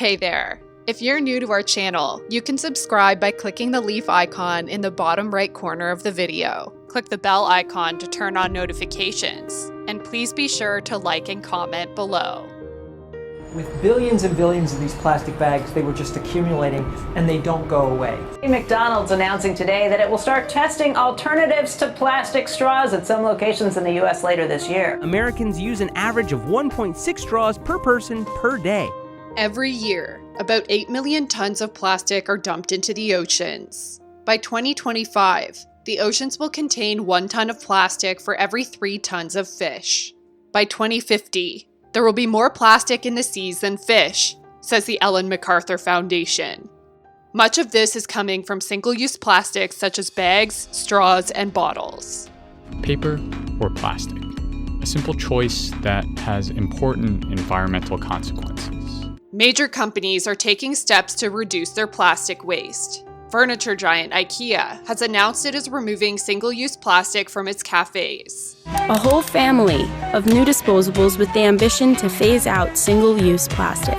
Hey there! If you're new to our channel, you can subscribe by clicking the leaf icon in the bottom right corner of the video. Click the bell icon to turn on notifications, and please be sure to like and comment below. With billions and billions of these plastic bags, they were just accumulating and they don't go away. McDonald's announcing today that it will start testing alternatives to plastic straws at some locations in the U.S. later this year. Americans use an average of 1.6 straws per person per day. Every year, about 8 million tons of plastic are dumped into the oceans. By 2025, the oceans will contain 1 ton of plastic for every 3 tons of fish. By 2050, there will be more plastic in the seas than fish, says the Ellen MacArthur Foundation. Much of this is coming from single-use plastics such as bags, straws, and bottles. Paper or plastic? A simple choice that has important environmental consequences. Major companies are taking steps to reduce their plastic waste. Furniture giant IKEA has announced it is removing single-use plastic from its cafes. A whole family of new disposables with the ambition to phase out single-use plastic.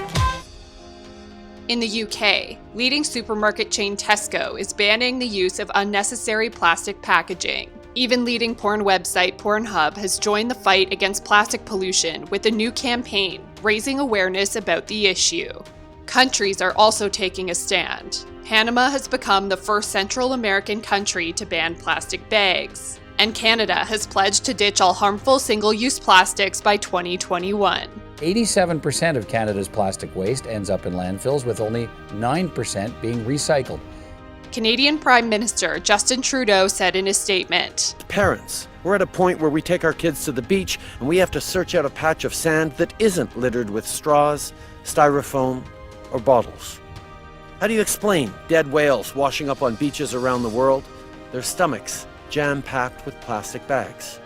In the UK, leading supermarket chain Tesco is banning the use of unnecessary plastic packaging. Even leading porn website Pornhub has joined the fight against plastic pollution with a new campaign, raising awareness about the issue. Countries are also taking a stand. Panama has become the first Central American country to ban plastic bags, and Canada has pledged to ditch all harmful single-use plastics by 2021. 87% of Canada's plastic waste ends up in landfills, with only 9% being recycled. Canadian Prime Minister Justin Trudeau said in his statement, "Parents, we're at a point where we take our kids to the beach and we have to search out a patch of sand that isn't littered with straws, styrofoam, or bottles. How do you explain dead whales washing up on beaches around the world, their stomachs jam-packed with plastic bags?"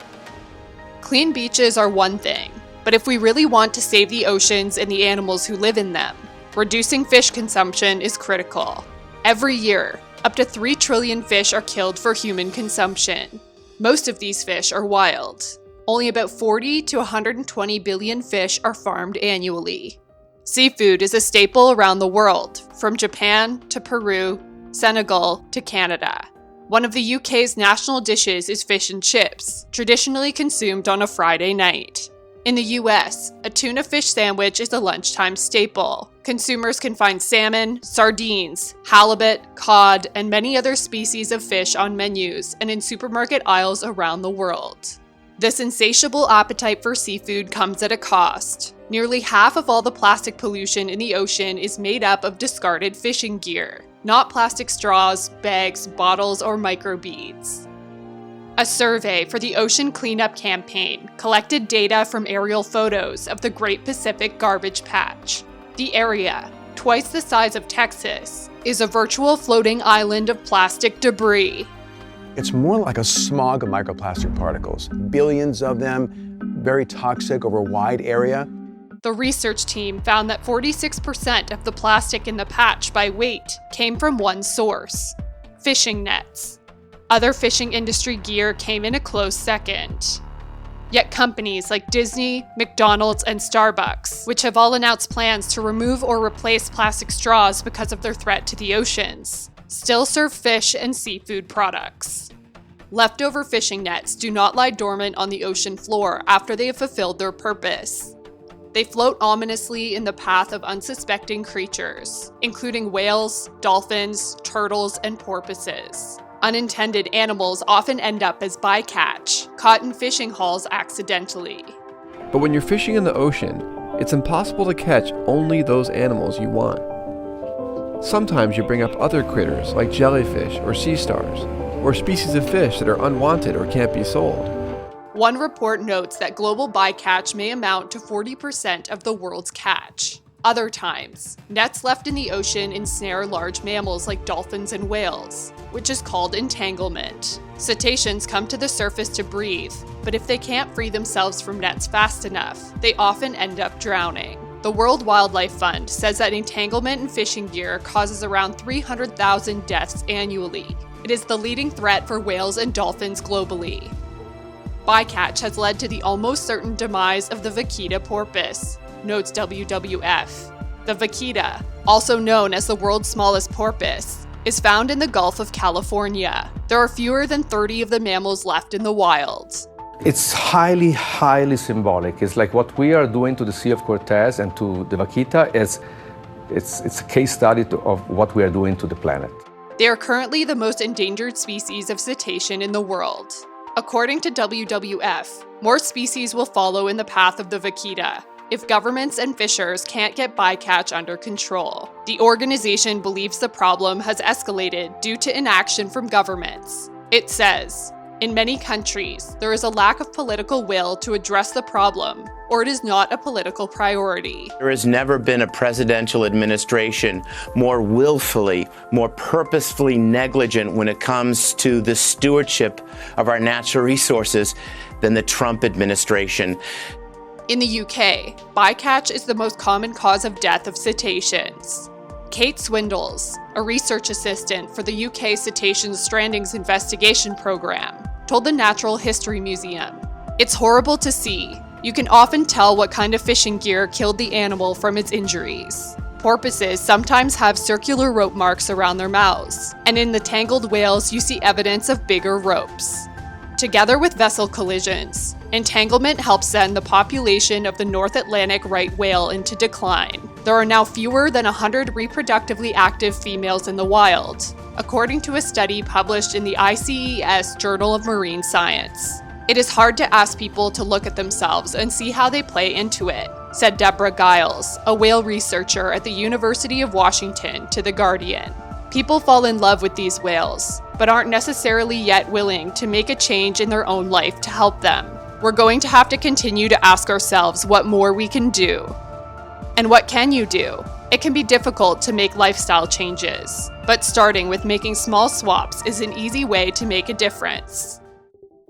Clean beaches are one thing, but if we really want to save the oceans and the animals who live in them, reducing fish consumption is critical. Every year, up to 3 trillion fish are killed for human consumption. Most of these fish are wild. Only about 40 to 120 billion fish are farmed annually. Seafood is a staple around the world, from Japan to Peru, Senegal to Canada. One of the UK's national dishes is fish and chips, traditionally consumed on a Friday night. In the US, a tuna fish sandwich is a lunchtime staple. Consumers can find salmon, sardines, halibut, cod, and many other species of fish on menus and in supermarket aisles around the world. This insatiable appetite for seafood comes at a cost. Nearly half of all the plastic pollution in the ocean is made up of discarded fishing gear, not plastic straws, bags, bottles, or microbeads. A survey for the Ocean Cleanup Campaign collected data from aerial photos of the Great Pacific Garbage Patch. The area, twice the size of Texas, is a virtual floating island of plastic debris. It's more like a smog of microplastic particles, billions of them, very toxic over a wide area. The research team found that 46% of the plastic in the patch by weight came from one source: fishing nets. Other fishing industry gear came in a close second. Yet companies like Disney, McDonald's, and Starbucks, which have all announced plans to remove or replace plastic straws because of their threat to the oceans, still serve fish and seafood products. Leftover fishing nets do not lie dormant on the ocean floor after they have fulfilled their purpose. They float ominously in the path of unsuspecting creatures, including whales, dolphins, turtles, and porpoises. Unintended animals often end up as bycatch, caught in fishing hauls accidentally. But when you're fishing in the ocean, it's impossible to catch only those animals you want. Sometimes you bring up other critters like jellyfish or sea stars, or species of fish that are unwanted or can't be sold. One report notes that global bycatch may amount to 40% of the world's catch. Other times, nets left in the ocean ensnare large mammals like dolphins and whales, which is called entanglement. Cetaceans come to the surface to breathe, but if they can't free themselves from nets fast enough, they often end up drowning. The World Wildlife Fund says that entanglement in fishing gear causes around 300,000 deaths annually. It is the leading threat for whales and dolphins globally. Bycatch has led to the almost certain demise of the Vaquita porpoise, notes WWF. The Vaquita, also known as the world's smallest porpoise, is found in the Gulf of California. There are fewer than 30 of the mammals left in the wild. It's highly, highly symbolic. It's like what we are doing to the Sea of Cortez and to the Vaquita it's a case study of what we are doing to the planet. They are currently the most endangered species of cetacean in the world. According to WWF, more species will follow in the path of the Vaquita if governments and fishers can't get bycatch under control. The organization believes the problem has escalated due to inaction from governments. It says, in many countries, there is a lack of political will to address the problem, or it is not a political priority. There has never been a presidential administration more willfully, more purposefully negligent when it comes to the stewardship of our natural resources than the Trump administration. In the UK, bycatch is the most common cause of death of cetaceans. Kate Swindles, a research assistant for the UK Cetacean Strandings Investigation Program, told the Natural History Museum, "It's horrible to see. You can often tell what kind of fishing gear killed the animal from its injuries. Porpoises sometimes have circular rope marks around their mouths, and in the tangled whales you see evidence of bigger ropes." Together with vessel collisions, entanglement helps send the population of the North Atlantic right whale into decline. There are now fewer than 100 reproductively active females in the wild, according to a study published in the ICES Journal of Marine Science. "It is hard to ask people to look at themselves and see how they play into it," said Deborah Giles, a whale researcher at the University of Washington, to The Guardian. "People fall in love with these whales, but aren't necessarily yet willing to make a change in their own life to help them. We're going to have to continue to ask ourselves what more we can do." And what can you do? It can be difficult to make lifestyle changes, but starting with making small swaps is an easy way to make a difference.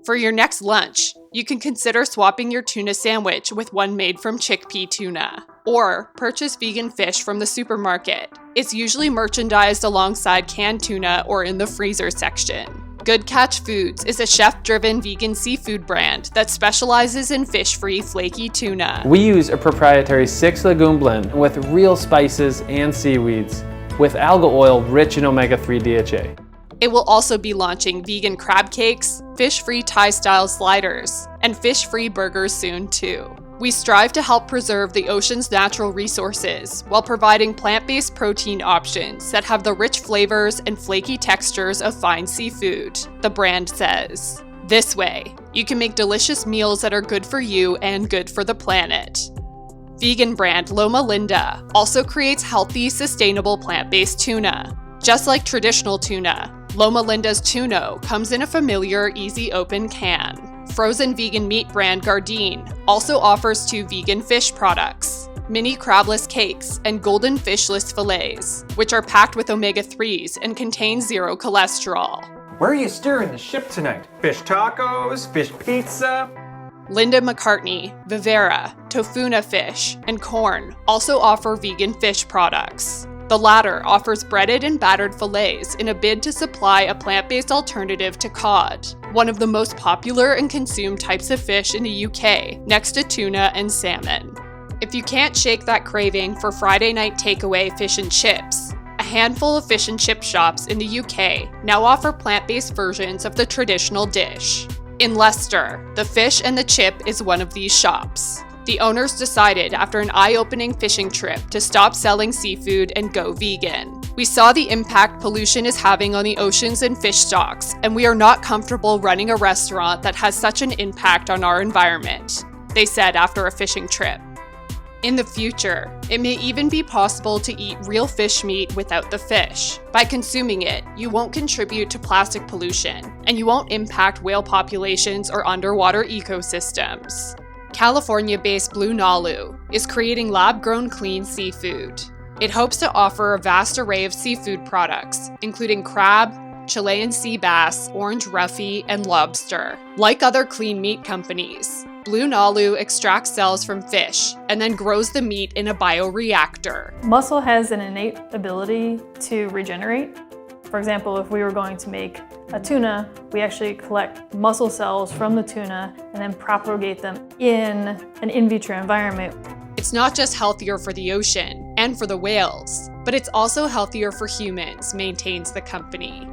For your next lunch, you can consider swapping your tuna sandwich with one made from chickpea tuna, or purchase vegan fish from the supermarket. It's usually merchandised alongside canned tuna or in the freezer section. Good Catch Foods is a chef-driven vegan seafood brand that specializes in fish-free flaky tuna. We use a proprietary 6-legume blend with real spices and seaweeds, with algal oil rich in omega-3 DHA. It will also be launching vegan crab cakes, fish-free Thai-style sliders, and fish-free burgers soon too. We strive to help preserve the ocean's natural resources while providing plant-based protein options that have the rich flavors and flaky textures of fine seafood, the brand says. This way, you can make delicious meals that are good for you and good for the planet. Vegan brand Loma Linda also creates healthy, sustainable plant-based tuna. Just like traditional tuna, Loma Linda's Tuno comes in a familiar, easy-open can. Frozen vegan meat brand Gardein also offers 2 vegan fish products, mini crabless cakes and golden fishless fillets, which are packed with omega-3s and contain 0 cholesterol. Where are you steering the ship tonight? Fish tacos? Fish pizza? Linda McCartney, Vivera, Tofuna Fish, and Corn also offer vegan fish products. The latter offers breaded and battered fillets in a bid to supply a plant-based alternative to cod, one of the most popular and consumed types of fish in the UK, next to tuna and salmon. If you can't shake that craving for Friday night takeaway fish and chips, a handful of fish and chip shops in the UK now offer plant-based versions of the traditional dish. In Leicester, the Fish and the Chip is one of these shops. The owners decided after an eye-opening fishing trip to stop selling seafood and go vegan. "We saw the impact pollution is having on the oceans and fish stocks, and we are not comfortable running a restaurant that has such an impact on our environment," they said after a fishing trip. In the future, it may even be possible to eat real fish meat without the fish. By consuming it, you won't contribute to plastic pollution, and you won't impact whale populations or underwater ecosystems. California-based Blue Nalu is creating lab-grown clean seafood. It hopes to offer a vast array of seafood products, including crab, Chilean sea bass, orange roughy, and lobster. Like other clean meat companies, Blue Nalu extracts cells from fish and then grows the meat in a bioreactor. Muscle has an innate ability to regenerate. For example, if we were going to make a tuna, we actually collect muscle cells from the tuna and then propagate them in an in vitro environment. It's not just healthier for the ocean and for the whales, but it's also healthier for humans, maintains the company.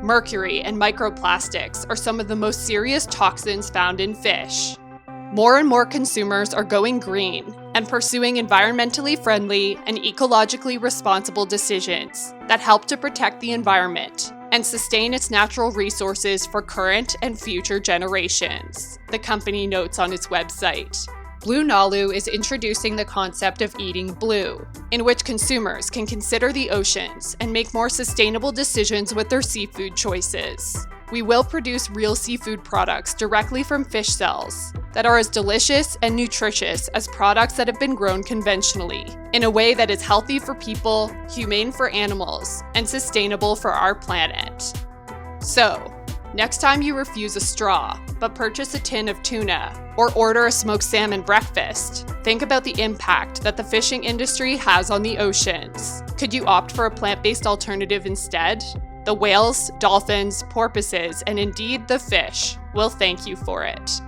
Mercury and microplastics are some of the most serious toxins found in fish. More and more consumers are going green and pursuing environmentally friendly and ecologically responsible decisions that help to protect the environment and sustain its natural resources for current and future generations, the company notes on its website. Blue Nalu is introducing the concept of eating blue, in which consumers can consider the oceans and make more sustainable decisions with their seafood choices. We will produce real seafood products directly from fish cells that are as delicious and nutritious as products that have been grown conventionally, in a way that is healthy for people, humane for animals, and sustainable for our planet. So, next time you refuse a straw, but purchase a tin of tuna, or order a smoked salmon breakfast, think about the impact that the fishing industry has on the oceans. Could you opt for a plant-based alternative instead? The whales, dolphins, porpoises, and indeed the fish will thank you for it.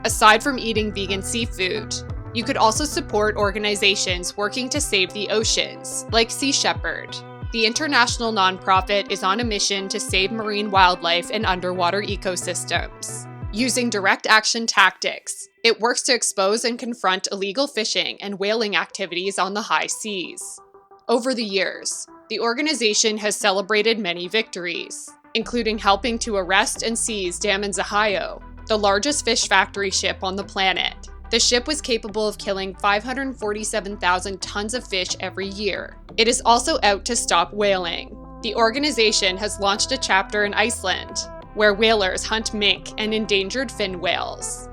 Aside from eating vegan seafood, you could also support organizations working to save the oceans, like Sea Shepherd. The international nonprofit is on a mission to save marine wildlife and underwater ecosystems. Using direct action tactics, it works to expose and confront illegal fishing and whaling activities on the high seas. Over the years, the organization has celebrated many victories, including helping to arrest and seize Damon's Ohio, the largest fish factory ship on the planet. The ship was capable of killing 547,000 tons of fish every year. It is also out to stop whaling. The organization has launched a chapter in Iceland, where whalers hunt mink and endangered fin whales.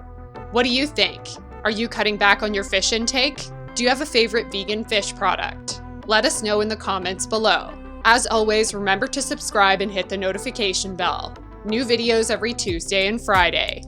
What do you think? Are you cutting back on your fish intake? Do you have a favorite vegan fish product? Let us know in the comments below. As always, remember to subscribe and hit the notification bell. New videos every Tuesday and Friday.